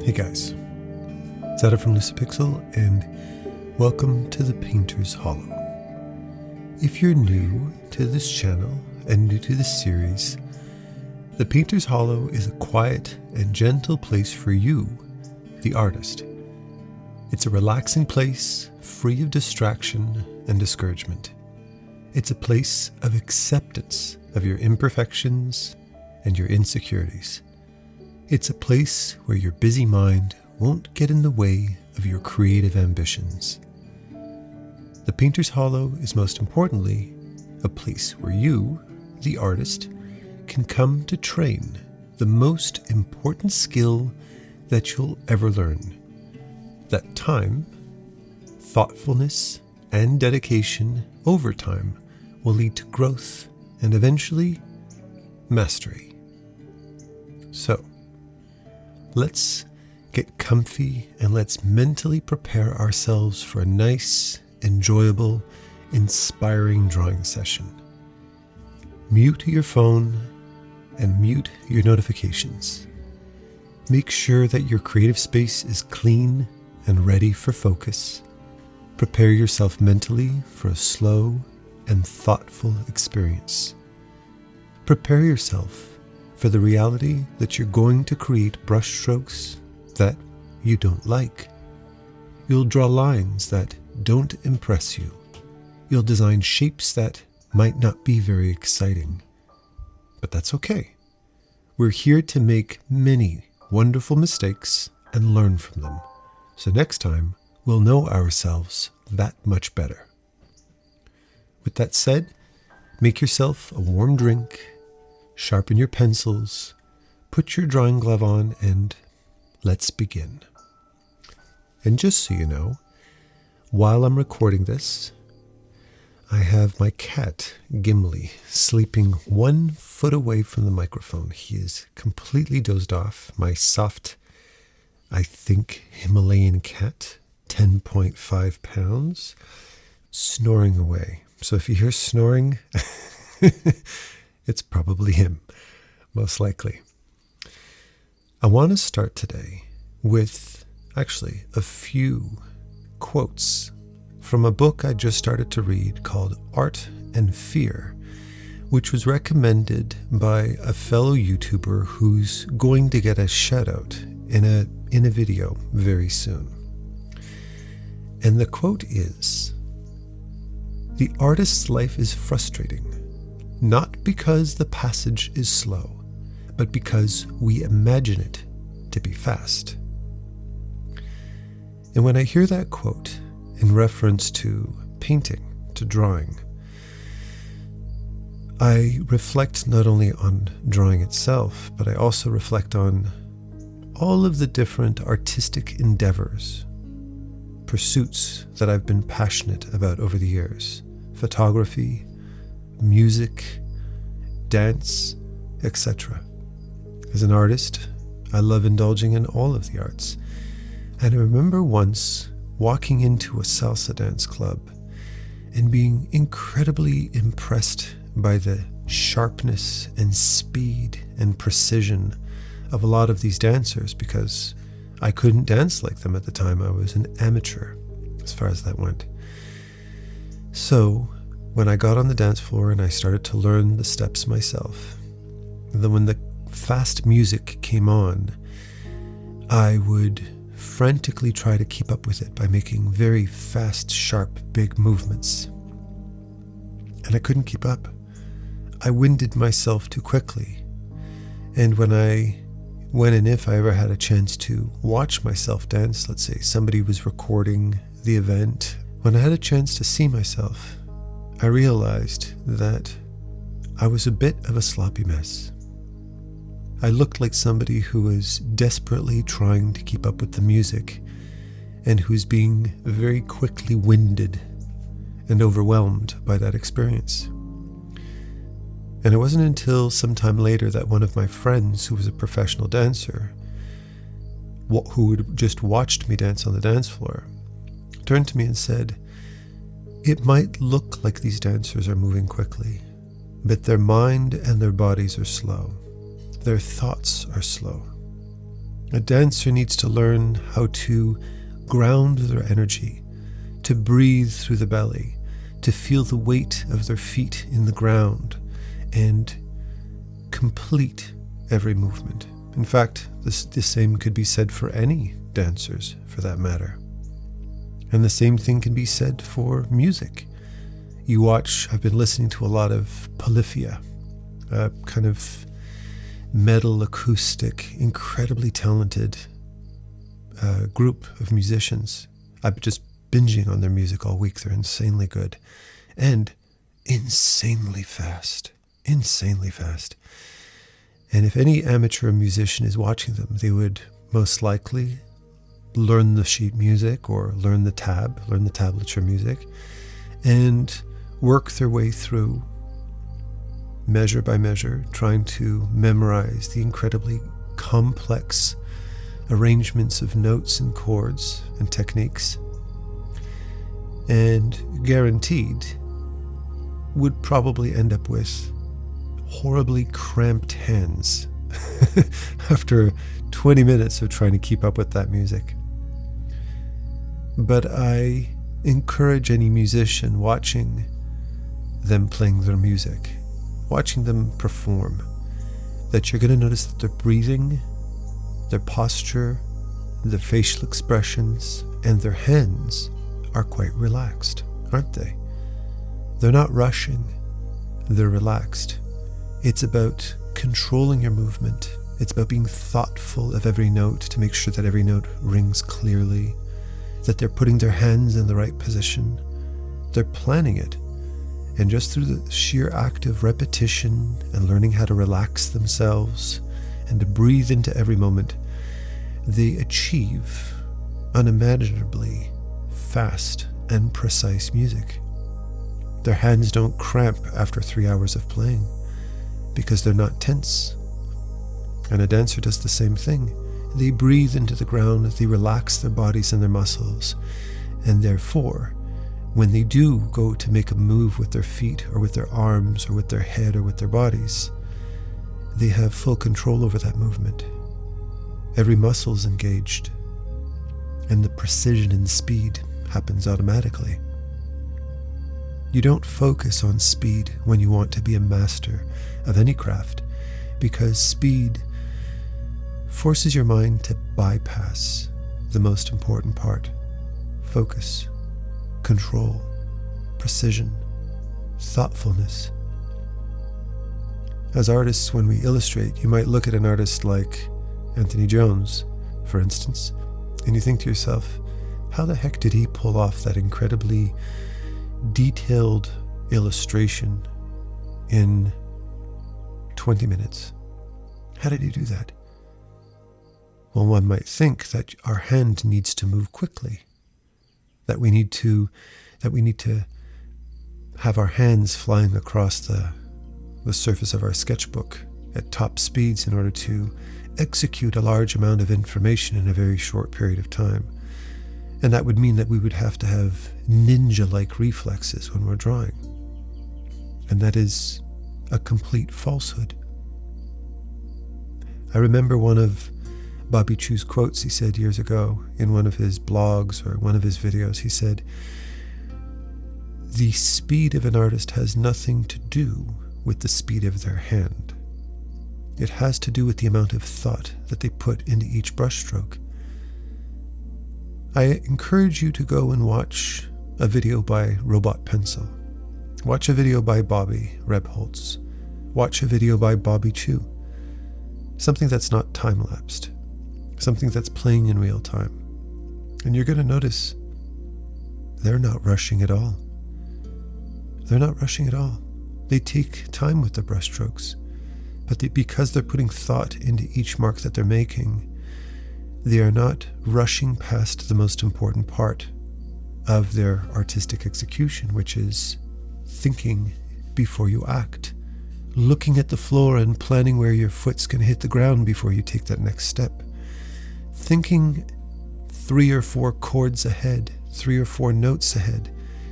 Hey guys, Zeta from Lucipixel, and welcome to the Painter's Hollow. If you're new to this channel and new to this series, the Painter's Hollow is a quiet and gentle place for you, the artist. It's a relaxing place, free of distraction and discouragement. It's a place of acceptance of your imperfections and your insecurities. It's a place where your busy mind won't get in the way of your creative ambitions. The Painter's Hollow is most importantly a place where you, the artist, can come to train the most important skill that you'll ever learn. That time, thoughtfulness, and dedication over time will lead to growth and eventually mastery. So, let's get comfy and let's mentally prepare ourselves for a nice, enjoyable, inspiring drawing session. Mute your phone and mute your notifications. Make sure that your creative space is clean and ready for focus. Prepare yourself mentally for a slow and thoughtful experience. Prepare yourself for the reality that you're going to create brushstrokes that you don't like. You'll draw lines that don't impress you. You'll design shapes that might not be very exciting. But that's okay. We're here to make many wonderful mistakes and learn from them. So next time, we'll know ourselves that much better. With that said, make yourself a warm drink, sharpen your pencils, put your drawing glove on, and let's begin. And just so you know, while I'm recording this, I have my cat, Gimli, sleeping 1 foot away from the microphone. He is completely dozed off. My soft, I think, Himalayan cat, 10.5 pounds, snoring away. So if you hear snoring, it's probably him, most likely. I want to start today with actually a few quotes from a book I just started to read called Art and Fear, which was recommended by a fellow YouTuber who's going to get a shout out in a video very soon. And the quote is, "The artist's life is frustrating, not because the passage is slow, but because we imagine it to be fast." And when I hear that quote in reference to painting, to drawing, I reflect not only on drawing itself, but I also reflect on all of the different artistic endeavors, pursuits that I've been passionate about over the years. Photography, music, dance, etc. As an artist, I love indulging in all of the arts. And I remember once walking into a salsa dance club and being incredibly impressed by the sharpness and speed and precision of a lot of these dancers, because I couldn't dance like them at the time. I was an amateur as far as that went. So when I got on the dance floor and I started to learn the steps myself, then when the fast music came on, I would frantically try to keep up with it by making very fast, sharp, big movements. And I couldn't keep up. I winded myself too quickly. And when and if I ever had a chance to watch myself dance, let's say somebody was recording the event, when I had a chance to see myself, I realized that I was a bit of a sloppy mess. I looked like somebody who was desperately trying to keep up with the music and who's being very quickly winded and overwhelmed by that experience. And it wasn't until some time later that one of my friends, who was a professional dancer, who had just watched me dance on the dance floor, turned to me and said, "It might look like these dancers are moving quickly, but their mind and their bodies are slow. Their thoughts are slow. A dancer needs to learn how to ground their energy, to breathe through the belly, to feel the weight of their feet in the ground, and complete every movement. In fact, the same could be said for any dancers, for that matter. And the same thing can be said for music. I've been listening to a lot of Polyphia, a kind of metal acoustic, incredibly talented group of musicians. I've been just binging on their music all week. They're insanely good and insanely fast. Insanely fast. And if any amateur musician is watching them, they would most likely learn the sheet music or learn the tablature music, and work their way through, measure by measure, trying to memorize the incredibly complex arrangements of notes and chords and techniques, and guaranteed would probably end up with horribly cramped hands after 20 minutes of trying to keep up with that music. But I encourage any musician watching them playing their music, watching them perform, that you're going to notice that their breathing, their posture, their facial expressions, and their hands are quite relaxed, aren't they? They're not rushing, they're relaxed. It's about controlling your movement. It's about being thoughtful of every note to make sure that every note rings clearly, that they're putting their hands in the right position. They're planning it. And just through the sheer act of repetition and learning how to relax themselves and to breathe into every moment, they achieve unimaginably fast and precise music. Their hands don't cramp after 3 hours of playing because they're not tense. And a dancer does the same thing. They breathe into the ground, they relax their bodies and their muscles, and therefore, when they do go to make a move with their feet or with their arms or with their head or with their bodies, they have full control over that movement. Every muscle is engaged, and the precision and speed happens automatically. You don't focus on speed when you want to be a master of any craft, because speed forces your mind to bypass the most important part: focus, control, precision, thoughtfulness. As artists, when we illustrate, you might look at an artist like Anthony Jones, for instance, and you think to yourself, how the heck did he pull off that incredibly detailed illustration in 20 minutes? How did he do that? Well, one might think that our hand needs to move quickly, that we need to have our hands flying across the surface of our sketchbook at top speeds in order to execute a large amount of information in a very short period of time. And that would mean that we would have to have ninja-like reflexes when we're drawing. And that is a complete falsehood. I remember one of Bobby Chu's quotes he said years ago in one of his blogs or one of his videos. He said, "The speed of an artist has nothing to do with the speed of their hand. It has to do with the amount of thought that they put into each brushstroke." I encourage you to go and watch a video by Robot Pencil. Watch a video by Bobby Rebholz. Watch a video by Bobby Chu. Something that's not time-lapsed. Something that's playing in real time. And you're going to notice they're not rushing at all. They're not rushing at all. They take time with the brushstrokes. But because they're putting thought into each mark that they're making, they are not rushing past the most important part of their artistic execution, which is thinking before you act, looking at the floor and planning where your foot's going to hit the ground before you take that next step, thinking 3 or 4 chords ahead, 3 or 4 notes ahead,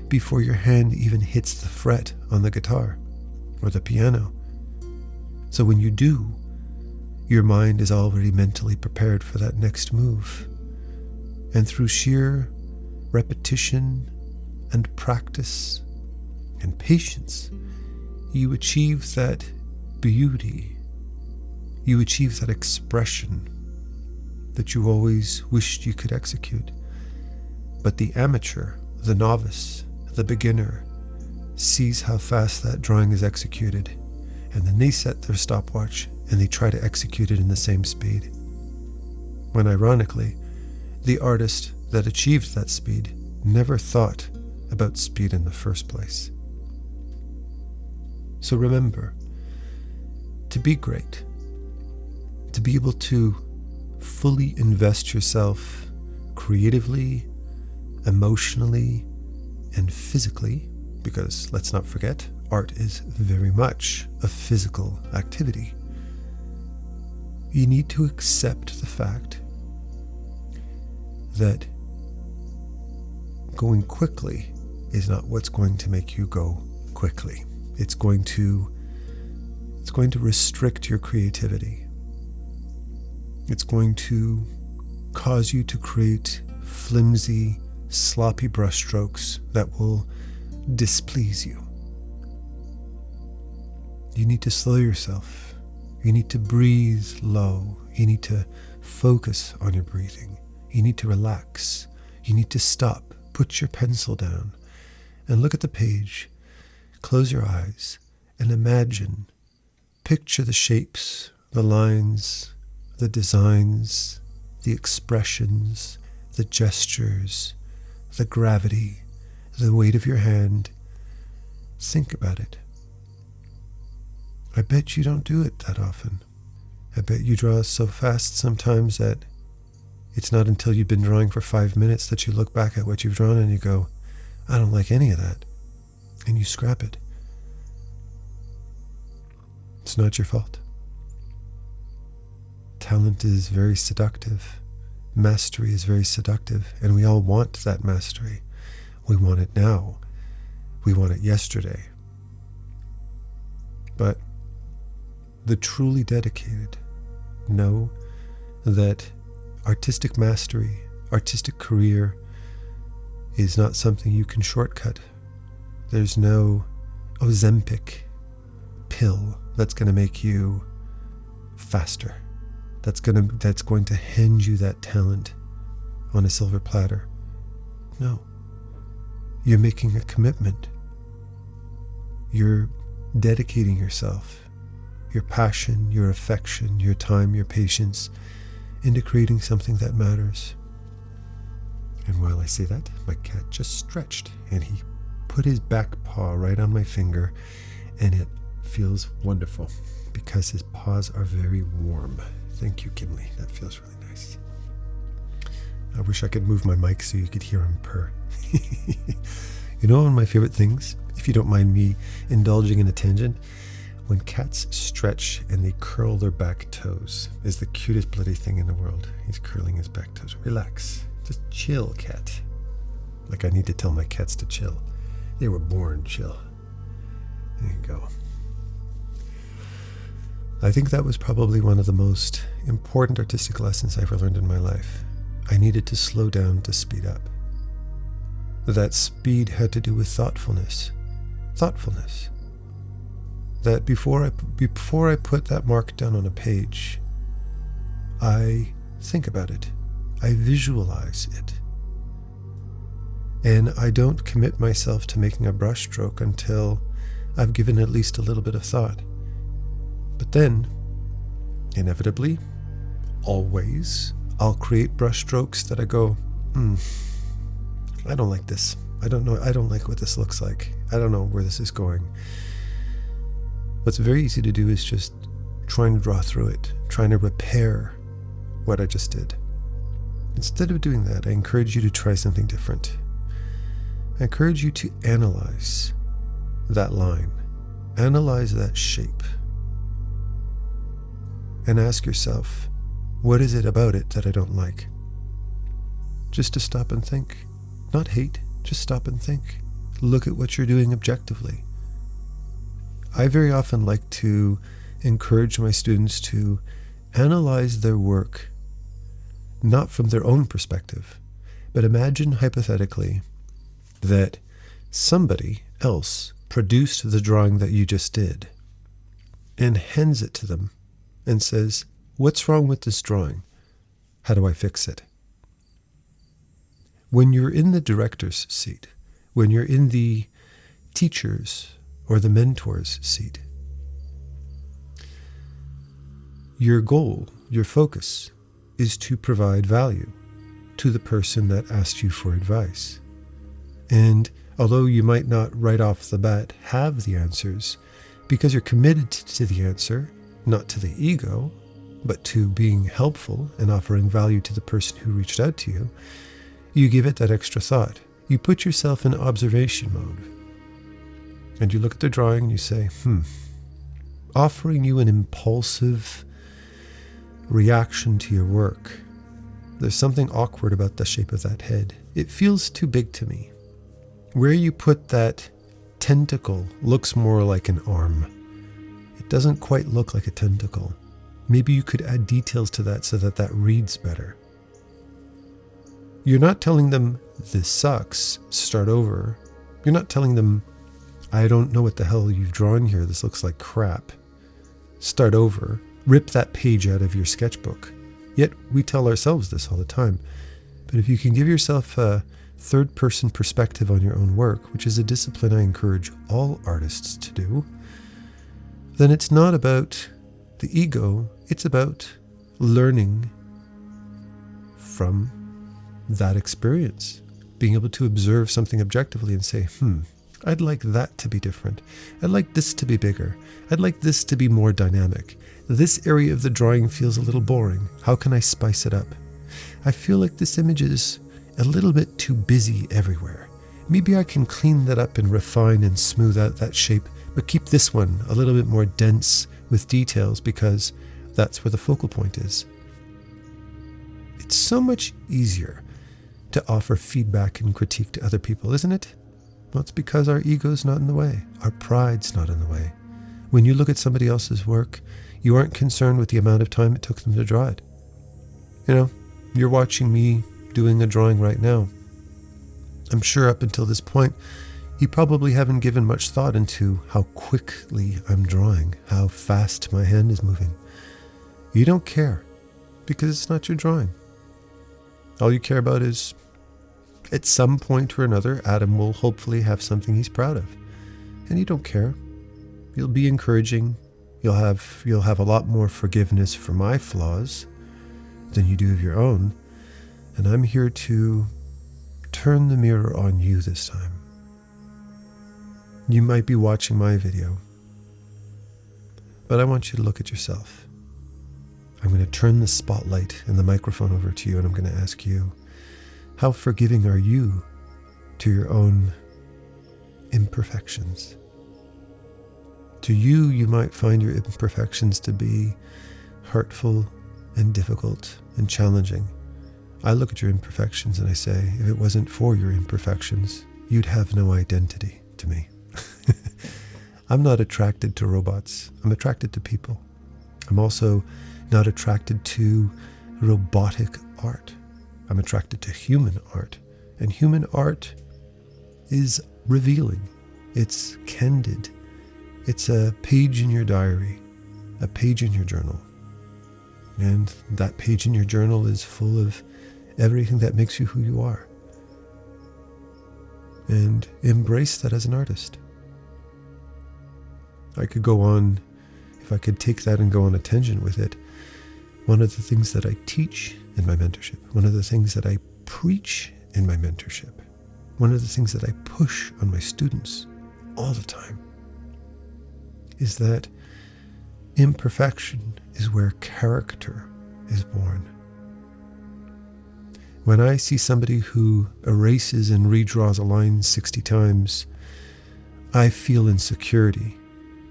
before your hand even hits the fret on the guitar or the piano. So when you do, your mind is already mentally prepared for that next move. And through sheer repetition and practice and patience, you achieve that beauty. You achieve that expression that you always wished you could execute. But the amateur, the novice, the beginner sees how fast that drawing is executed, and then they set their stopwatch and they try to execute it in the same speed. When ironically, the artist that achieved that speed never thought about speed in the first place. So remember, to be great, to be able to fully invest yourself creatively, emotionally, and physically, because let's not forget, art is very much a physical activity. You need to accept the fact that going quickly is not what's going to make you go quickly. It's going to restrict your creativity. It's going to cause you to create flimsy, sloppy brushstrokes that will displease you. You need to slow yourself. You need to breathe low. You need to focus on your breathing. You need to relax. You need to stop. Put your pencil down and look at the page. Close your eyes and imagine. Picture the shapes, the lines, the designs, the expressions, the gestures, the gravity, the weight of your hand. Think about it. I bet you don't do it that often. I bet you draw so fast sometimes that it's not until you've been drawing for 5 minutes that you look back at what you've drawn and you go, I don't like any of that. And you scrap it. It's not your fault. Talent is very seductive. Mastery is very seductive. And we all want that mastery. We want it now. We want it yesterday. But the truly dedicated know that artistic mastery, artistic career is not something you can shortcut. There's no Ozempic pill that's going to make you faster. That's going to hand you that talent on a silver platter. No. You're making a commitment. You're dedicating yourself, your passion, your affection, your time, your patience into creating something that matters. And while I say that, my cat just stretched and he put his back paw right on my finger, and it feels wonderful because his paws are very warm. Thank you, Gimli. That feels really nice. I wish I could move my mic so you could hear him purr. You know, one of my favorite things, if you don't mind me indulging in a tangent, when cats stretch and they curl their back toes is the cutest bloody thing in the world. He's curling his back toes. Relax. Just chill, cat. Like I need to tell my cats to chill. They were born chill. There you go. I think that was probably one of the most important artistic lessons I ever learned in my life. I needed to slow down to speed up. That speed had to do with thoughtfulness. Thoughtfulness. That before I put that mark down on a page, I think about it. I visualize it. And I don't commit myself to making a brushstroke until I've given at least a little bit of thought. But then, inevitably, always, I'll create brushstrokes that I go, I don't like this. I don't like what this looks like. I don't know where this is going. What's very easy to do is just trying to draw through it, trying to repair what I just did. Instead of doing that, I encourage you to try something different. I encourage you to analyze that line, analyze that shape, and ask yourself, what is it about it that I don't like? Just to stop and think. Not hate, just stop and think. Look at what you're doing objectively. I very often like to encourage my students to analyze their work not from their own perspective, but imagine hypothetically that somebody else produced the drawing that you just did and hands it to them and says, "What's wrong with this drawing? How do I fix it?" When you're in the director's seat, when you're in the teacher's or the mentor's seat, your goal, your focus, is to provide value to the person that asked you for advice. And although you might not right off the bat have the answers, because you're committed to the answer, not to the ego, but to being helpful and offering value to the person who reached out to you, you give it that extra thought. You put yourself in observation mode. And you look at the drawing and you say, offering you an impulsive reaction to your work. There's something awkward about the shape of that head. It feels too big to me. Where you put that tentacle looks more like an arm. It doesn't quite look like a tentacle. Maybe you could add details to that so that that reads better. You're not telling them, "This sucks, start over." You're not telling them, "I don't know what the hell you've drawn here, this looks like crap. Start over. Rip that page out of your sketchbook." Yet we tell ourselves this all the time. But if you can give yourself a third-person perspective on your own work, which is a discipline I encourage all artists to do, then it's not about the ego, it's about learning from that experience, being able to observe something objectively and say, I'd like that to be different. I'd like this to be bigger. I'd like this to be more dynamic. This area of the drawing feels a little boring. How can I spice it up? I feel like this image is a little bit too busy everywhere. Maybe I can clean that up and refine and smooth out that shape, but keep this one a little bit more dense with details because that's where the focal point is. It's so much easier to offer feedback and critique to other people, isn't it? Well, it's because our ego's not in the way. Our pride's not in the way. When you look at somebody else's work, you aren't concerned with the amount of time it took them to draw it. You know, you're watching me doing a drawing right now. I'm sure up until this point, you probably haven't given much thought into how quickly I'm drawing, how fast my hand is moving. You don't care because it's not your drawing. All you care about is, at some point or another, Adam will hopefully have something he's proud of. And you don't care. You'll be encouraging. You'll have a lot more forgiveness for my flaws than you do of your own. And I'm here to turn the mirror on you this time. You might be watching my video, but I want you to look at yourself. I'm going to turn the spotlight and the microphone over to you, and I'm going to ask you, how forgiving are you to your own imperfections? To you, you might find your imperfections to be hurtful and difficult and challenging. I look at your imperfections and I say, if it wasn't for your imperfections, you'd have no identity to me. I'm not attracted to robots. I'm attracted to people. I'm also not attracted to robotic art. I'm attracted to human art. And human art is revealing. It's candid. It's a page in your diary, a page in your journal. And that page in your journal is full of everything that makes you who you are. And embrace that as an artist. I could go on, if I could take that and go on a tangent with it. One of the things that I teach in my mentorship, one of the things that I preach in my mentorship, one of the things that I push on my students all the time is that imperfection is where character is born. When I see somebody who erases and redraws a line 60 times, I feel insecurity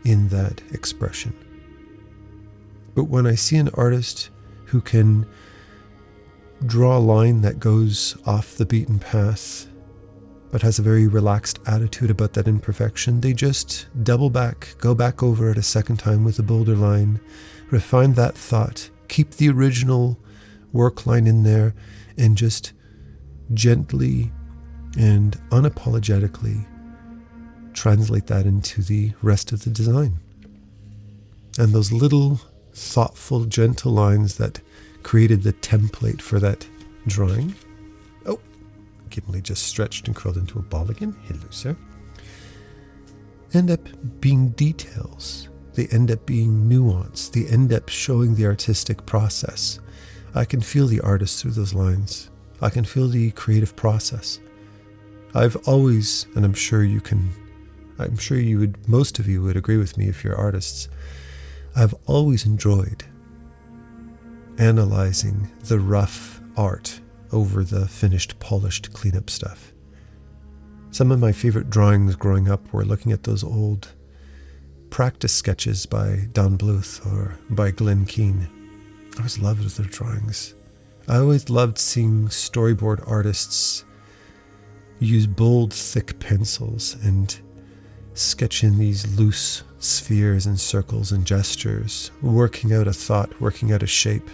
in that expression. But when I see an artist who can draw a line that goes off the beaten path, but has a very relaxed attitude about that imperfection, they just double back, go back over it a second time with a bolder line, refine that thought, keep the original work line in there and just gently and unapologetically translate that into the rest of the design. And those little thoughtful, gentle lines that created the template for that drawing. Oh, Gimli just stretched and curled into a ball again. Hello, sir. End up being details. They end up being nuance. They end up showing the artistic process. I can feel the artist through those lines. I can feel the creative process. I've always, and I'm sure most of you would agree with me if you're artists, I've always enjoyed analyzing the rough art over the finished, polished, clean-up stuff. Some of my favorite drawings growing up were looking at those old practice sketches by Don Bluth or by Glenn Keane. I always loved their drawings. I always loved seeing storyboard artists use bold, thick pencils and sketch in these loose spheres and circles and gestures, working out a thought, working out a shape.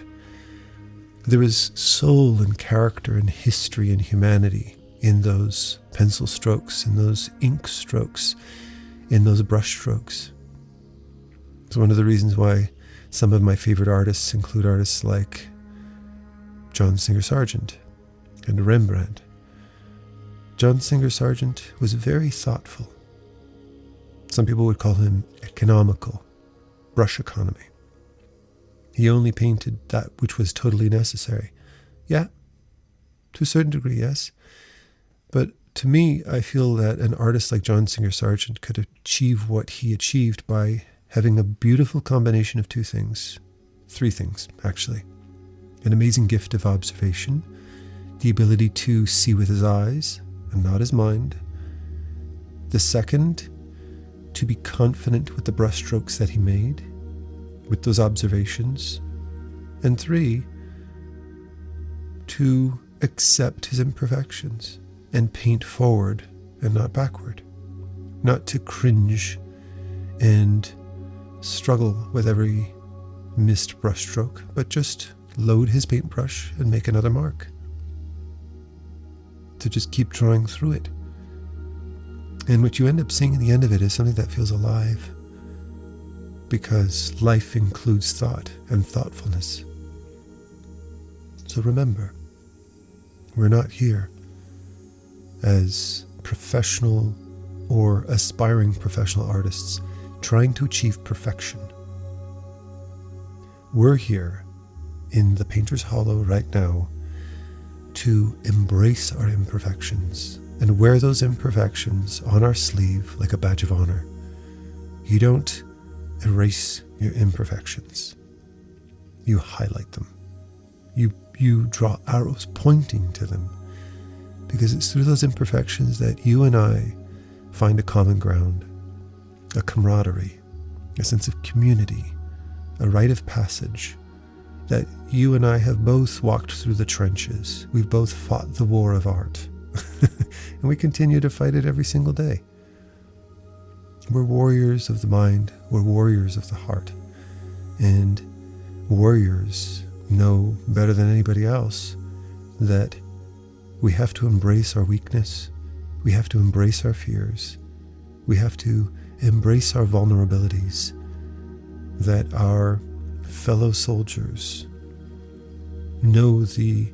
There was soul and character and history and humanity in those pencil strokes, in those ink strokes, in those brush strokes. It's one of the reasons why some of my favorite artists include artists like John Singer Sargent and Rembrandt. John Singer Sargent was very thoughtful. Some people would call him economical, brush economy. He only painted that which was totally necessary. Yeah, to a certain degree, yes. But to me, I feel that an artist like John Singer Sargent could achieve what he achieved by having a beautiful combination of three things, actually. An amazing gift of observation, the ability to see with his eyes and not his mind. The second, to be confident with the brushstrokes that he made, with those observations. And 3, to accept his imperfections and paint forward and not backward. Not to cringe and struggle with every missed brushstroke, but just load his paintbrush and make another mark. To just keep drawing through it. And what you end up seeing at the end of it is something that feels alive, because life includes thought and thoughtfulness. So remember, we're not here as professional or aspiring professional artists trying to achieve perfection. We're here in the Painter's Hollow right now to embrace our imperfections and wear those imperfections on our sleeve like a badge of honor. You don't erase your imperfections. You highlight them. You draw arrows pointing to them, because it's through those imperfections that you and I find a common ground, a camaraderie, a sense of community, a rite of passage, that you and I have both walked through the trenches. We've both fought the war of art. And we continue to fight it every single day. We're warriors of the mind. We're warriors of the heart. And warriors know better than anybody else that we have to embrace our weakness. We have to embrace our fears. We have to embrace our vulnerabilities, that our fellow soldiers know the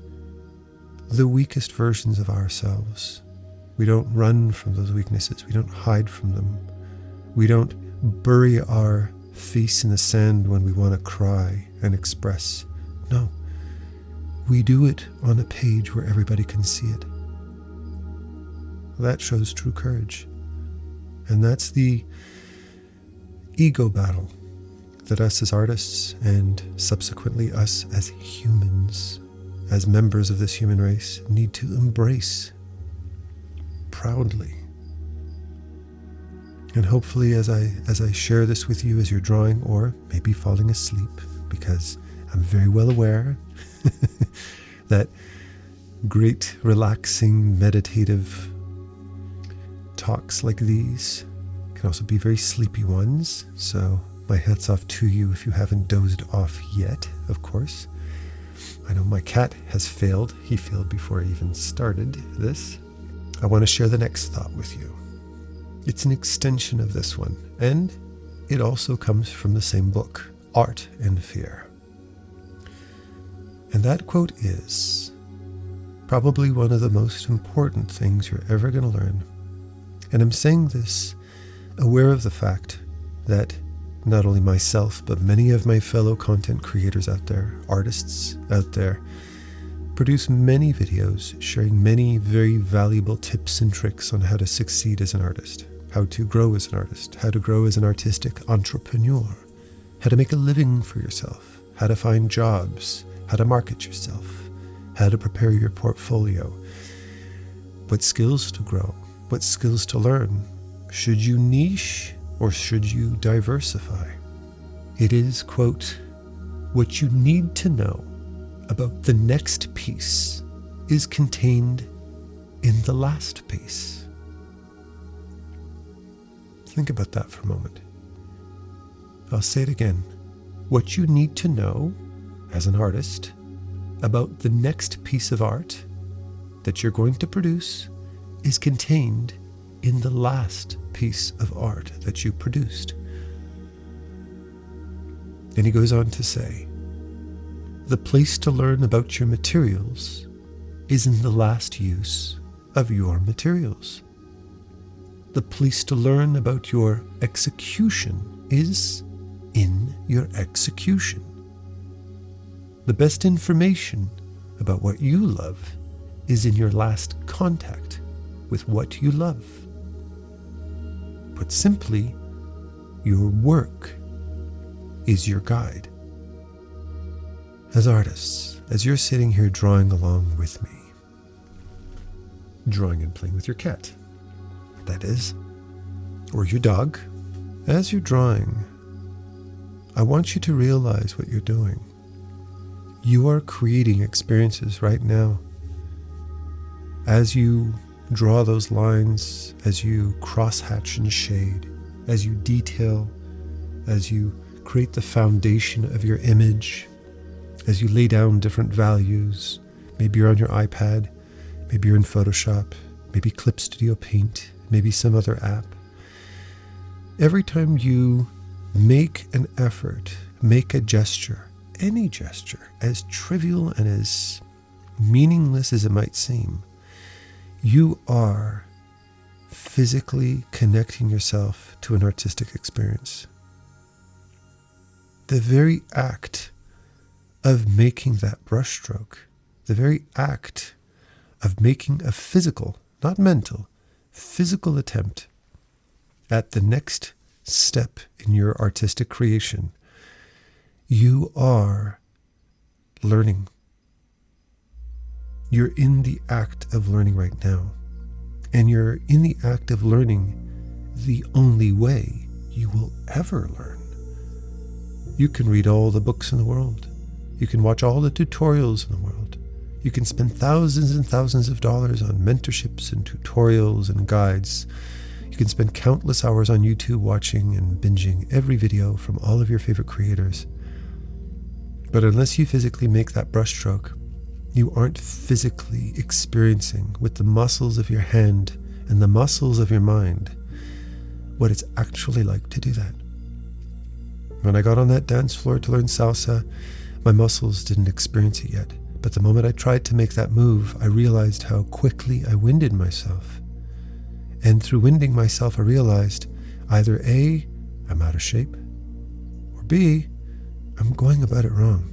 weakest versions of ourselves. We don't run from those weaknesses. We don't hide from them. We don't bury our face in the sand when we want to cry and express. No. We do it on a page where everybody can see it. That shows true courage. And that's the ego battle that us as artists, and subsequently us as humans, as members of this human race, need to embrace proudly. And hopefully as I share this with you as you're drawing or maybe falling asleep, because I'm very well aware that great relaxing meditative talks like these can also be very sleepy ones. So My hat's off to you if you haven't dozed off yet, of course. I know my cat has failed. He failed before I even started this. I want to share the next thought with you. It's an extension of this one, and it also comes from the same book, Art and Fear. And that quote is probably one of the most important things you're ever going to learn. And I'm saying this aware of the fact that not only myself, but many of my fellow content creators out there, artists out there, produce many videos sharing many very valuable tips and tricks on how to succeed as an artist, how to grow as an artist, how to grow as an artistic entrepreneur, how to make a living for yourself, how to find jobs, how to market yourself, how to prepare your portfolio, what skills to grow, what skills to learn. Should you niche or should you diversify? It is, quote, what you need to know about the next piece is contained in the last piece. Think about that for a moment. I'll say it again. What you need to know as an artist about the next piece of art that you're going to produce is contained in the last piece of art that you produced. And he goes on to say, the place to learn about your materials is in the last use of your materials. The place to learn about your execution is in your execution. The best information about what you love is in your last contact with what you love. Put simply, your work is your guide. As artists, as you're sitting here drawing along with me, drawing and playing with your cat, that is, or your dog, as you're drawing, I want you to realize what you're doing. You are creating experiences right now. As you draw those lines, as you crosshatch and shade, as you detail, as you create the foundation of your image, as you lay down different values, maybe you're on your iPad, maybe you're in Photoshop, maybe Clip Studio Paint, maybe some other app. Every time you make an effort, make a gesture, any gesture, as trivial and as meaningless as it might seem, you are physically connecting yourself to an artistic experience. The very act of making that brushstroke, the very act of making a physical, not mental, physical attempt at the next step in your artistic creation, you are learning. You're in the act of learning right now. And you're in the act of learning the only way you will ever learn. You can read all the books in the world. You can watch all the tutorials in the world. You can spend thousands and thousands of dollars on mentorships and tutorials and guides. You can spend countless hours on YouTube watching and binging every video from all of your favorite creators. But unless you physically make that brushstroke, you aren't physically experiencing with the muscles of your hand and the muscles of your mind what it's actually like to do that. When I got on that dance floor to learn salsa, my muscles didn't experience it yet. But the moment I tried to make that move, I realized how quickly I winded myself. And through winding myself, I realized either A, I'm out of shape, or B, I'm going about it wrong.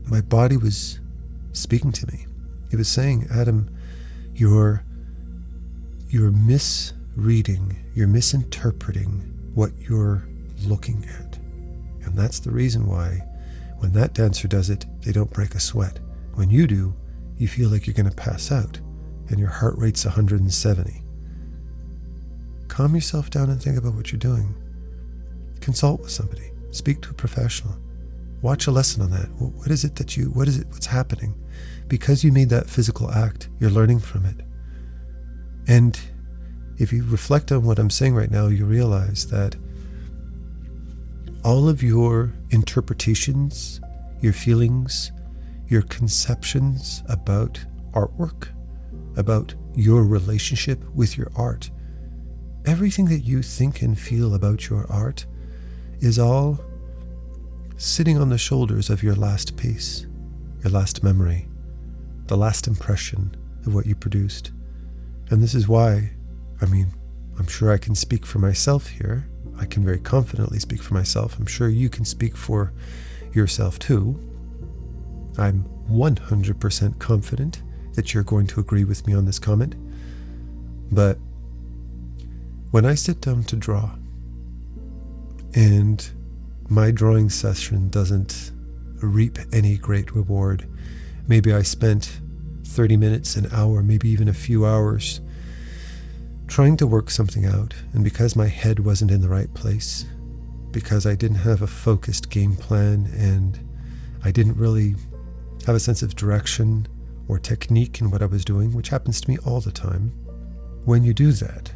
My body was speaking to me. It was saying, Adam, you're misreading, you're misinterpreting what you're looking at. And that's the reason why when that dancer does it, they don't break a sweat. When you do, you feel like you're going to pass out and your heart rate's 170. Calm yourself down and think about what you're doing. Consult with somebody. Speak to a professional. Watch a lesson on that. What's happening? Because you made that physical act, you're learning from it. And if you reflect on what I'm saying right now, you realize that all of your interpretations, your feelings, your conceptions about artwork, about your relationship with your art, everything that you think and feel about your art is all sitting on the shoulders of your last piece, your last memory, the last impression of what you produced. And this is why, I'm sure I can speak for myself here. I can very confidently speak for myself. I'm sure you can speak for yourself too. I'm 100% confident that you're going to agree with me on this comment. But when I sit down to draw and my drawing session doesn't reap any great reward, maybe I spent 30 minutes, an hour, maybe even a few hours trying to work something out, and because my head wasn't in the right place, because I didn't have a focused game plan and I didn't really have a sense of direction or technique in what I was doing, which happens to me all the time, when you do that,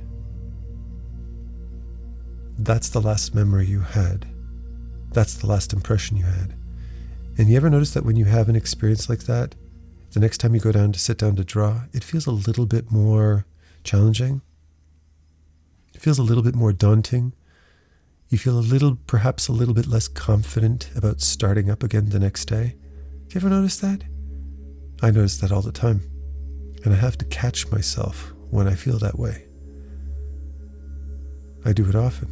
that's the last memory you had. That's the last impression you had. And you ever notice that when you have an experience like that, the next time you go down to sit down to draw, it feels a little bit more challenging. It feels a little bit more daunting. You feel perhaps a little bit less confident about starting up again the next day. Do you ever notice that? I notice that all the time. And I have to catch myself when I feel that way. I do it often.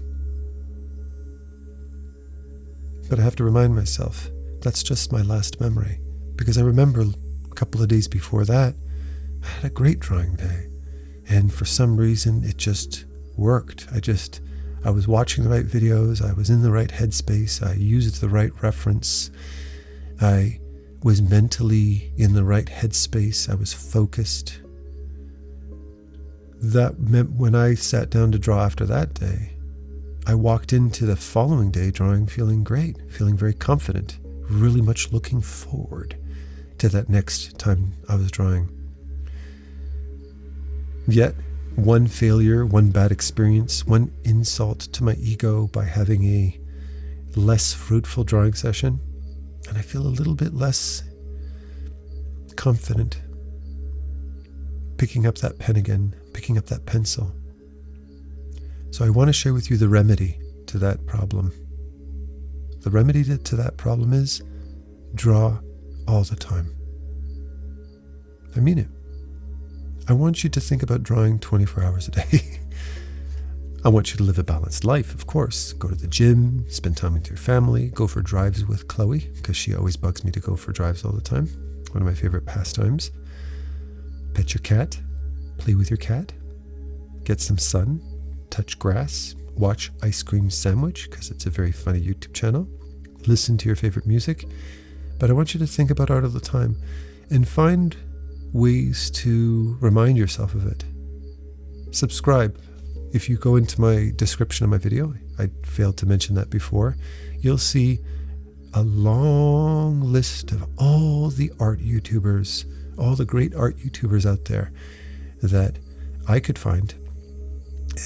But I have to remind myself, that's just my last memory. Because I remember a couple of days before that, I had a great drawing day. And for some reason, it just worked. I was watching the right videos, I was in the right headspace, I used the right reference, I was mentally in the right headspace, I was focused. That meant when I sat down to draw after that day, I walked into the following day drawing feeling great, feeling very confident, really much looking forward to that next time I was drawing. Yet, one failure, one bad experience, one insult to my ego by having a less fruitful drawing session, and I feel a little bit less confident picking up that pen again, picking up that pencil. So I want to share with you the remedy to that problem. The remedy to that problem is draw all the time. I mean it. I want you to think about drawing 24 hours a day. I want you to live a balanced life, of course. Go to the gym, spend time with your family, go for drives with Chloe, because she always bugs me to go for drives all the time. One of my favorite pastimes. Pet your cat, play with your cat, get some sun, touch grass, watch Ice Cream Sandwich, because it's a very funny YouTube channel. Listen to your favorite music. But I want you to think about art all the time and find ways to remind yourself of it. Subscribe. If you go into my description of my video, I failed to mention that before, you'll see a long list of all the art YouTubers, all the great art YouTubers out there that I could find.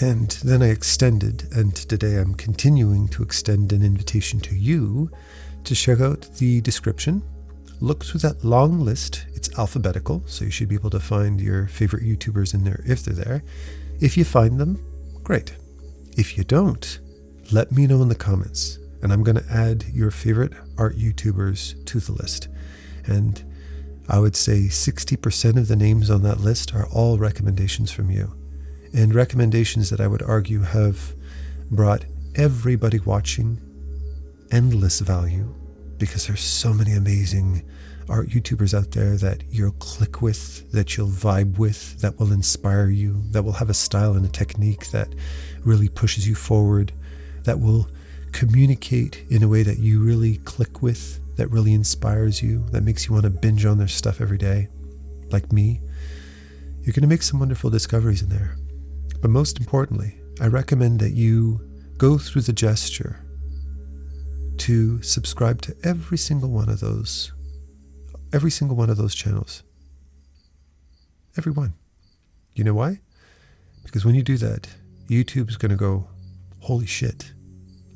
And then I extended, and today I'm continuing to extend an invitation to you to check out the description. Look through that long list. It's alphabetical, so you should be able to find your favorite YouTubers in there if they're there. If you find them, great. If you don't, let me know in the comments, and I'm going to add your favorite art YouTubers to the list. And I would say 60% of the names on that list are all recommendations from you, and recommendations that I would argue have brought everybody watching endless value, because there's so many amazing art YouTubers out there that you'll click with, that you'll vibe with, that will inspire you, that will have a style and a technique that really pushes you forward, that will communicate in a way that you really click with, that really inspires you, that makes you want to binge on their stuff every day, like me. You're going to make some wonderful discoveries in there. But most importantly, I recommend that you go through the gesture to subscribe to every single one of those channels. Every one. You know why? Because when you do that, YouTube's going to go, holy shit,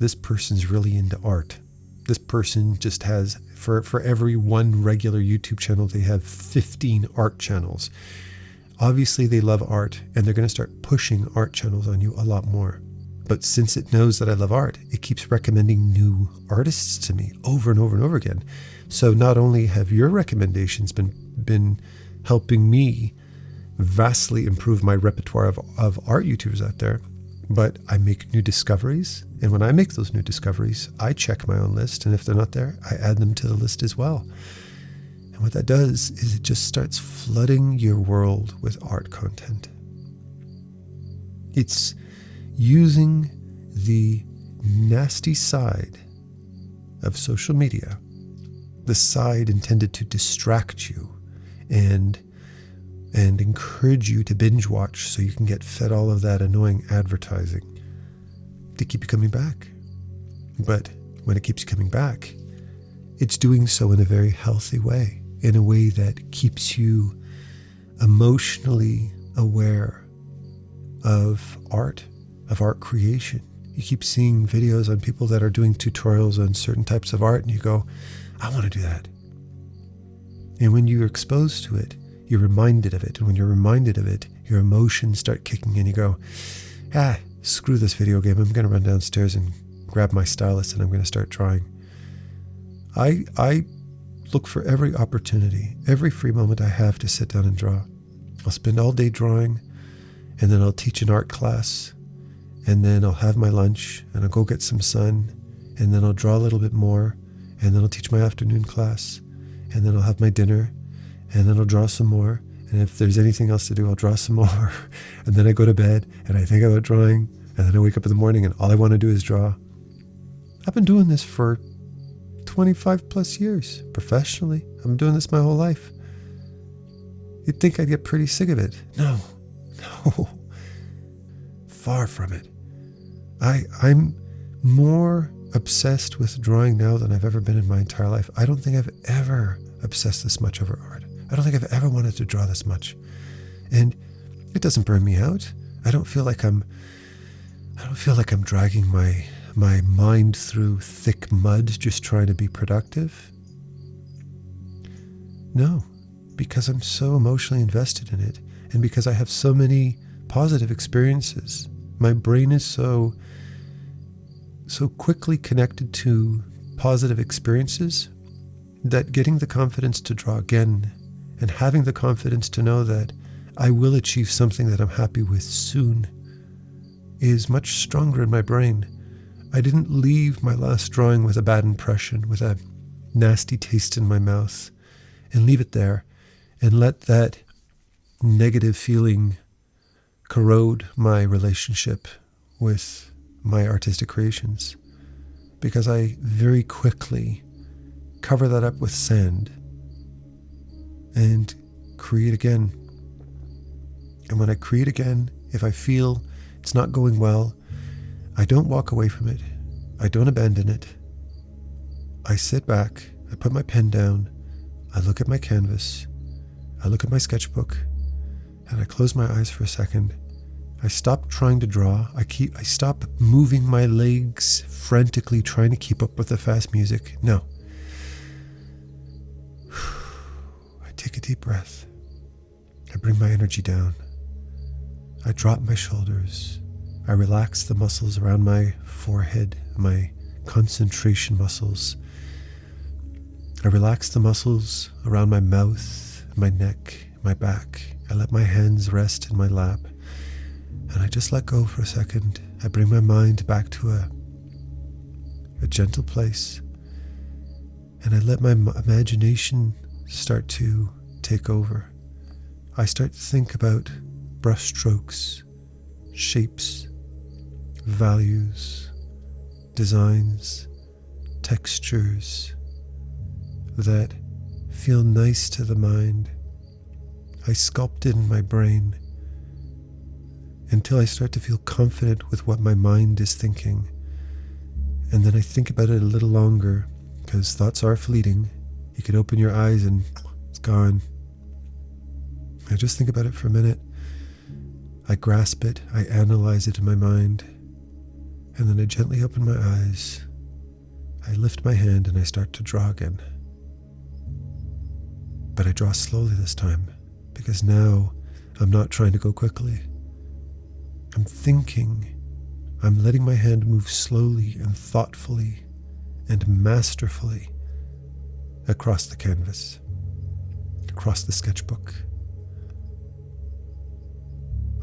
this person's really into art. This person just has, for every one regular YouTube channel, they have 15 art channels. Obviously, they love art, and they're going to start pushing art channels on you a lot more. But since it knows that I love art, it keeps recommending new artists to me over and over and over again. So not only have your recommendations been helping me vastly improve my repertoire of art YouTubers out there, but I make new discoveries. And when I make those new discoveries, I check my own list. And if they're not there, I add them to the list as well. And what that does is it just starts flooding your world with art content. It's using the nasty side of social media, the side intended to distract you and encourage you to binge watch so you can get fed all of that annoying advertising to keep you coming back. But when it keeps you coming back, it's doing so in a very healthy way, in a way that keeps you emotionally aware of art creation. You keep seeing videos on people that are doing tutorials on certain types of art, and you go, I want to do that. And when you're exposed to it, you're reminded of it. And when you're reminded of it, your emotions start kicking in. You go, screw this video game. I'm going to run downstairs and grab my stylus and I'm going to start drawing. I look for every opportunity, every free moment I have to sit down and draw. I'll spend all day drawing, and then I'll teach an art class, and then I'll have my lunch, and I'll go get some sun, and then I'll draw a little bit more, and then I'll teach my afternoon class, and then I'll have my dinner, and then I'll draw some more, and if there's anything else to do, I'll draw some more, and then I go to bed, and I think about drawing, and then I wake up in the morning, and all I want to do is draw. I've been doing this for 25 plus years, professionally. I've been doing this my whole life. You'd think I'd get pretty sick of it. No. Far from it. I'm more obsessed with drawing now than I've ever been in my entire life. I don't think I've ever obsessed this much over art. I don't think I've ever wanted to draw this much. And it doesn't burn me out. I don't feel like I'm dragging my mind through thick mud just trying to be productive. No, because I'm so emotionally invested in it, and because I have so many positive experiences. My brain is so quickly connected to positive experiences that getting the confidence to draw again and having the confidence to know that I will achieve something that I'm happy with soon is much stronger in my brain. I didn't leave my last drawing with a bad impression, with a nasty taste in my mouth, and leave it there and let that negative feeling corrode my relationship with my artistic creations, because I very quickly cover that up with sand and create again. And when I create again, if I feel it's not going well, I don't walk away from it. I don't abandon it. I sit back, I put my pen down, I look at my canvas, I look at my sketchbook, and I close my eyes for a second. I stop trying to draw. I stop moving my legs frantically trying to keep up with the fast music. No. I take a deep breath. I bring my energy down. I drop my shoulders. I relax the muscles around my forehead, my concentration muscles. I relax the muscles around my mouth, my neck, my back. I let my hands rest in my lap. And I just let go for a second. I bring my mind back to a gentle place. And I let my imagination start to take over. I start to think about brush strokes, shapes, values, designs, textures that feel nice to the mind. I sculpt it in my brain until I start to feel confident with what my mind is thinking. And then I think about it a little longer, because thoughts are fleeting. You can open your eyes and it's gone. I just think about it for a minute. I grasp it, I analyze it in my mind, And then I gently open my eyes, I lift my hand and I start to draw again. But I draw slowly this time, because now I'm not trying to go quickly. I'm thinking. I'm letting my hand move slowly and thoughtfully and masterfully across the canvas, across the sketchbook.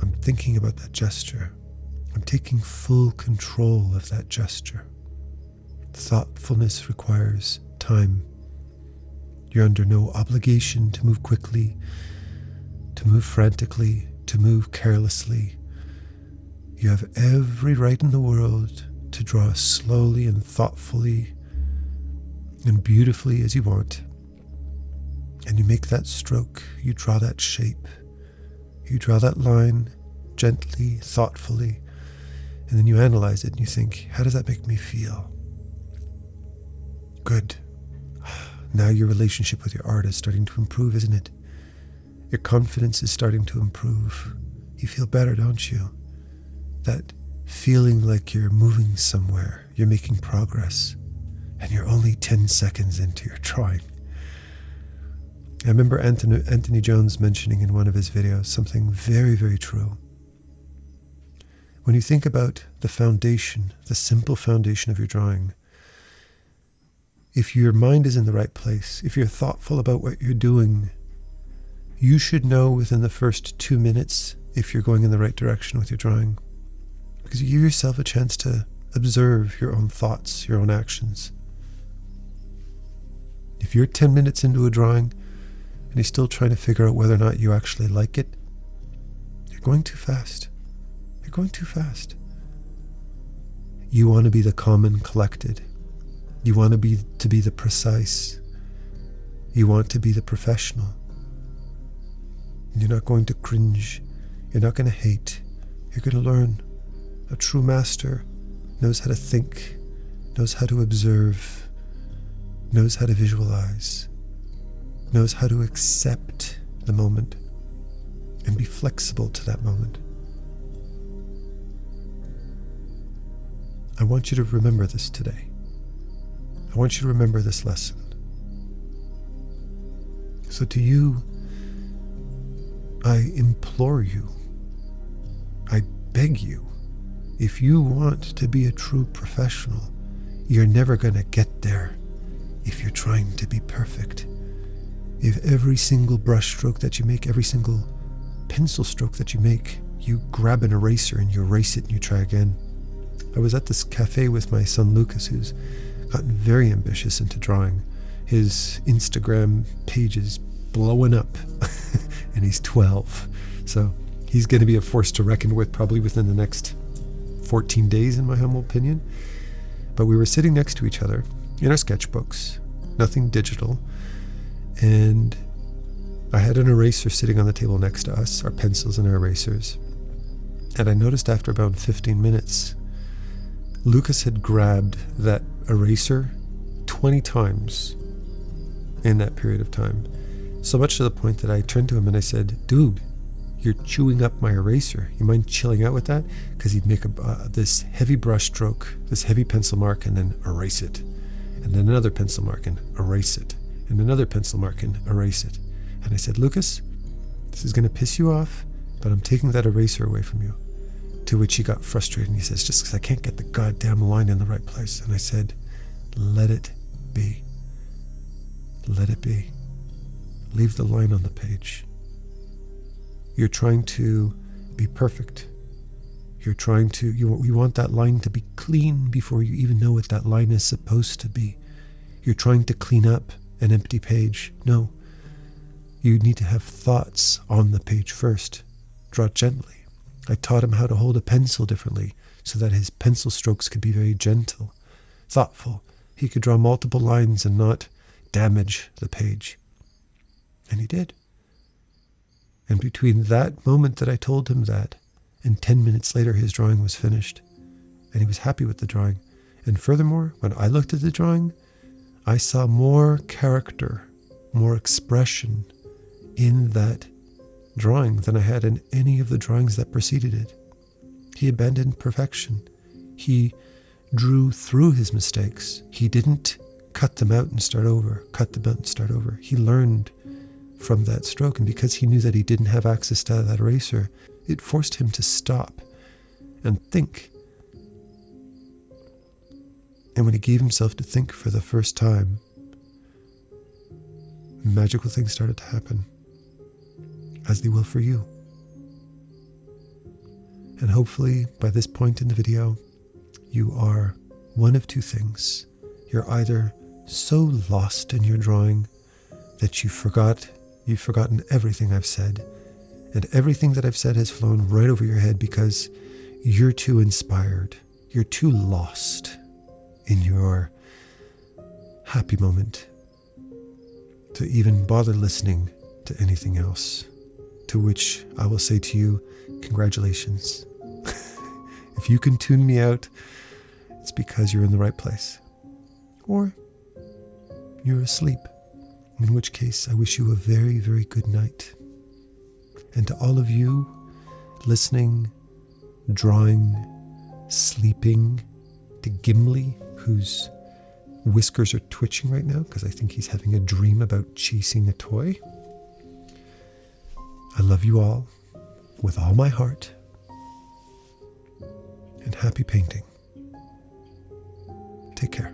I'm thinking about that gesture. I'm taking full control of that gesture. Thoughtfulness requires time. You're under no obligation to move quickly, to move frantically, to move carelessly. You have every right in the world to draw slowly and thoughtfully and beautifully as you want. And you make that stroke, you draw that shape, you draw that line gently, thoughtfully, and then you analyze it and you think, how does that make me feel? Good. Now your relationship with your art is starting to improve, isn't it? Your confidence is starting to improve. You feel better, don't you? That feeling like you're moving somewhere, you're making progress, and you're only 10 seconds into your drawing. I remember Anthony Jones mentioning in one of his videos something very, very true. When you think about the foundation, the simple foundation of your drawing, if your mind is in the right place, if you're thoughtful about what you're doing, you should know within the first 2 minutes if you're going in the right direction with your drawing. Because you give yourself a chance to observe your own thoughts, your own actions. If you're 10 minutes into a drawing and you're still trying to figure out whether or not you actually like it, you're going too fast. You're going too fast. You want to be the calm and collected. You want to be the precise. You want to be the professional. You're not going to cringe. You're not going to hate. You're going to learn. A true master knows how to think, knows how to observe, knows how to visualize, knows how to accept the moment and be flexible to that moment. I want you to remember this today. I want you to remember this lesson. So to you, I implore you, I beg you, if you want to be a true professional, you're never going to get there if you're trying to be perfect. If every single brush stroke that you make, every single pencil stroke that you make, you grab an eraser and you erase it and you try again. I was at this cafe with my son Lucas, who's gotten very ambitious into drawing. His Instagram page is blowing up and he's 12. So he's going to be a force to reckon with probably within the next 14 days, in my humble opinion. But we were sitting next to each other in our sketchbooks, nothing digital, and I had an eraser sitting on the table next to us, our pencils and our erasers. And I noticed after about 15 minutes, Lucas had grabbed that eraser 20 times in that period of time. So much to the point that I turned to him and I said, dude, you're chewing up my eraser. You mind chilling out with that? Because he'd make this heavy brush stroke, this heavy pencil mark, and then erase it. And then another pencil mark and erase it. And another pencil mark and erase it. And I said, Lucas, this is going to piss you off, but I'm taking that eraser away from you. To which he got frustrated and he says, just because I can't get the goddamn line in the right place. And I said, let it be. Let it be. Leave the line on the page. You're trying to be perfect. You're trying to, you want that line to be clean before you even know what that line is supposed to be. You're trying to clean up an empty page. No. You need to have thoughts on the page first. Draw gently. I taught him how to hold a pencil differently so that his pencil strokes could be very gentle, thoughtful. He could draw multiple lines and not damage the page. And he did. And between that moment that I told him that and 10 minutes later his drawing was finished and he was happy with the drawing. And furthermore, when I looked at the drawing, I saw more character, more expression in that drawing than I had in any of the drawings that preceded it. He abandoned perfection. He drew through his mistakes. He didn't cut them out and start over, cut them out and start over. He learned from that stroke, and because he knew that he didn't have access to that eraser, it forced him to stop and think. And when he gave himself to think for the first time, magical things started to happen, as they will for you. And hopefully, by this point in the video, you are one of two things. You're either so lost in your drawing that you've forgotten everything I've said, and everything that I've said has flown right over your head because you're too inspired, you're too lost in your happy moment to even bother listening to anything else. To which I will say to you, congratulations. If you can tune me out, it's because you're in the right place. Or you're asleep, in which case I wish you a very, very good night. And to all of you listening, drawing, sleeping, to Gimli, whose whiskers are twitching right now because I think he's having a dream about chasing a toy. I love you all with all my heart, and happy painting. Take care.